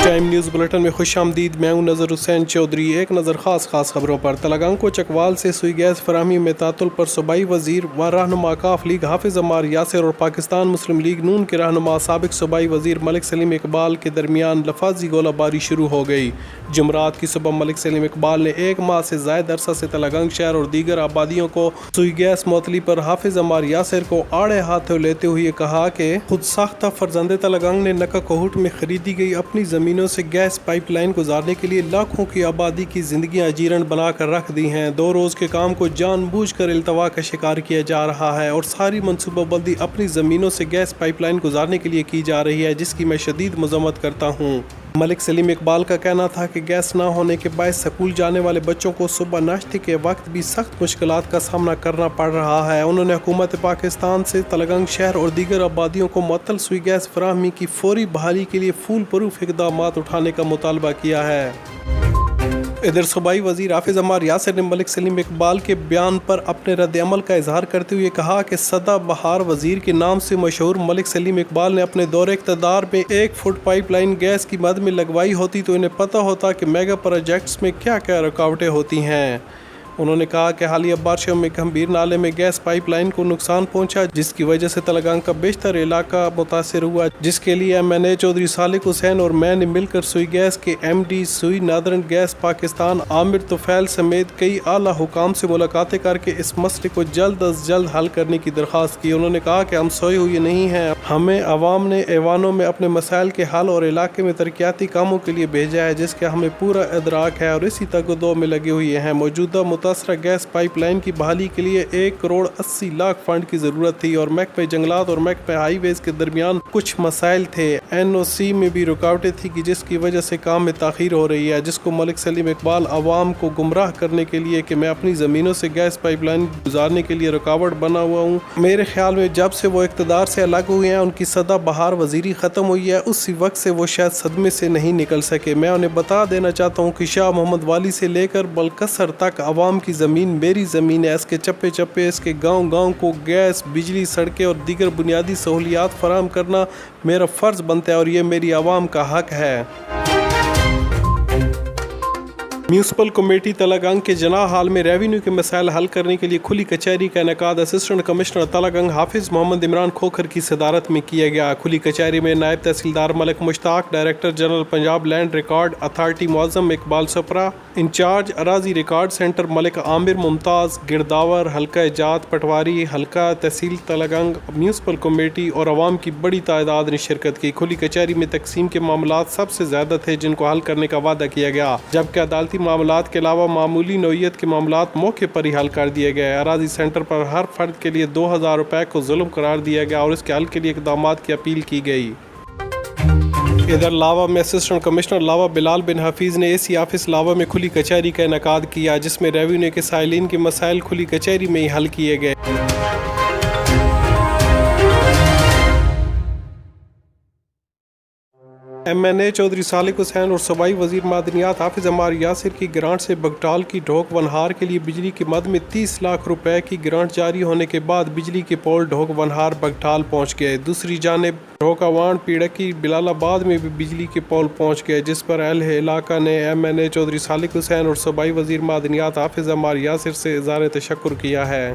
Time news bulletin میں خوش آمدید. میں ہوں نظر حسین چودھری. ایک نظر خاص خبروں پر. تلنگانہ کو چکوال سے سوئی گیس فراہمی میں تعطل پر صوبائی وزیر و رہنما کاف لیگ حافظ عمار یاسر اور پاکستان مسلم لیگ نون کے رہنما سابق صوبائی وزیر ملک سلیم اقبال کے درمیان لفظی گولہ باری شروع ہو گئی. جمعرات کی صبح ملک سلیم اقبال نے 1 ماہ سے زائد عرصہ سے تلنگانہ شہر اور دیگر آبادیوں کو سوئی گیس معطلی پر حافظ عمار یاسر کو آڑے ہاتھوں لیتے ہوئے کہا کہ خود ساختہ فرزند تلنگانہ نے نکا کوہٹ میں خریدی گئی اپنی زمینوں سے گیس پائپ لائن گزارنے کے لیے لاکھوں کی آبادی کی زندگیاں اجیرن بنا کر رکھ دی ہیں. 2 روز کے کام کو جان بوجھ کر التوا کا شکار کیا جا رہا ہے اور ساری منصوبہ بندی اپنی زمینوں سے گیس پائپ لائن گزارنے کے لیے کی جا رہی ہے، جس کی میں شدید مذمت کرتا ہوں. ملک سلیم اقبال کا کہنا تھا کہ گیس نہ ہونے کے باعث سکول جانے والے بچوں کو صبح ناشتے کے وقت بھی سخت مشکلات کا سامنا کرنا پڑ رہا ہے. انہوں نے حکومت پاکستان سے تلنگانہ شہر اور دیگر آبادیوں کو معطل سوئی گیس فراہمی کی فوری بحالی کے لیے فول پروف اقدامات اٹھانے کا مطالبہ کیا ہے. ادھر صوبائی وزیر حافظ عمار یاسر نے ملک سلیم اقبال کے بیان پر اپنے رد عمل کا اظہار کرتے ہوئے کہا کہ سدا بہار وزیر کے نام سے مشہور ملک سلیم اقبال نے اپنے دور اقتدار میں 1 فٹ پائپ لائن گیس کی مد میں لگوائی ہوتی تو انہیں پتہ ہوتا کہ میگا پروجیکٹس میں کیا کیا رکاوٹیں ہوتی ہیں. انہوں نے کہا کہ حالیہ بارشوں میں گھمبیر نالے میں گیس پائپ لائن کو نقصان پہنچا، جس کی وجہ سے تلنگانہ کا بیشتر علاقہ متاثر ہوا، جس کے لیے MNA چودھری صالح حسین اور میں نے مل کر سوئی گیس کے MD سوئی نادرن گیس پاکستان عامر طفیل سمیت کئی اعلیٰ حکام سے ملاقاتیں کر کے اس مسئلے کو جلد از جلد حل کرنے کی درخواست کی. انہوں نے کہا کہ ہم سوئے ہوئے نہیں ہیں، ہمیں عوام نے ایوانوں میں اپنے مسائل کے حل اور علاقے میں ترقیاتی کاموں کے لیے بھیجا ہے، جس کا ہمیں پورا ادراک ہے اور اسی تگ و دو میں لگے ہوئے ہیں. موجودہ متاثرہ گیس پائپ لائن کی بحالی کے لیے 1 کروڑ 80 لاکھ فنڈ کی ضرورت تھی اور محکمہ جنگلات اور محکمہ ہائی ویز کے درمیان کچھ مسائل تھے. NOC میں بھی رکاوٹیں تھیں کہ جس کی وجہ سے کام میں تاخیر ہو رہی ہے، جس کو ملک سلیم اقبال عوام کو گمراہ کرنے کے لیے کہ میں اپنی زمینوں سے گیس پائپ لائن گزارنے کے لیے رکاوٹ بنا ہوا ہوں. میرے خیال میں جب سے وہ اقتدار سے الگ ہوئے ہیں، ان کی سدا بہار وزیری ختم ہوئی ہے، اسی وقت سے وہ شاید صدمے سے نہیں نکل سکے. میں انہیں بتا دینا چاہتا ہوں کہ شاہ محمد والی سے لے کر بلکسر تک عوام کی زمین میری زمین ہے. اس کے چپے چپے اس کے گاؤں کو گیس، بجلی، سڑکیں اور دیگر بنیادی سہولیات فراہم کرنا میرا فرض بنتا ہے اور یہ میری عوام کا حق ہے. میونسپل کمیٹی تلنگانہ کے جناح ہال میں ریونیو کے مسائل حل کرنے کے لیے کھلی کچہری کا انعقاد اسسٹنٹ کمشنر تلنگانہ حافظ محمد عمران کھوکھر کی صدارت میں کیا گیا. کھلی کچہری میں نائب تحصیلدار Malik Mushtaq, director general Punjab land record authority Moazzam Iqbal Sipra, in charge اراضی ریکارڈ سینٹر ملک عامر ممتاز، گرداور، حلقہ جات پٹواری، حلقہ تحصیل تلنگانہ میونسپل کمیٹی اور عوام کی بڑی تعداد نے شرکت کی. کھلی کچہری میں تقسیم کے معاملات سب سے زیادہ تھے جن کو حل کرنے کا وعدہ کیا گیا، جبکہ عدالتی معاملات کے علاوہ معمولی نوعیت کے معاملات موقع پر ہی حل کر دیے گئے. اراضی سینٹر پر ہر فرد کے لیے 2000 روپے کو ظلم قرار دیا گیا اور اس کے حل کے لیے اقدامات کی اپیل کی گئی. ادھر لاوا میں اسسٹنٹ کمشنر لاوا بلال بن حفیظ نے AC آفس لاوا میں کھلی کچہری کا انعقاد کیا، جس میں ریونیو کے سائلین کے مسائل کھلی کچہری میں ہی حل کیے گئے. MNA چودھری صالح حسین اور صوبائی وزیر معدنیات حافظ عمار یاسر کی گرانٹ سے بگٹال کی ڈھوک ونہار کے لیے بجلی کی مد میں 30 لاکھ روپے کی گرانٹ جاری ہونے کے بعد بجلی کے پول ڈھوک ونہار بگٹال پہنچ گئے. دوسری جانب ڈھوکاوان پیڑکی بلال آباد میں بھی بجلی کے پول پہنچ گئے، جس پر اہل علاقہ نے MNA چودھری صالح حسین اور صوبائی وزیر معدنیات حافظ عمار یاسر سے اظہار تشکر کیا ہے.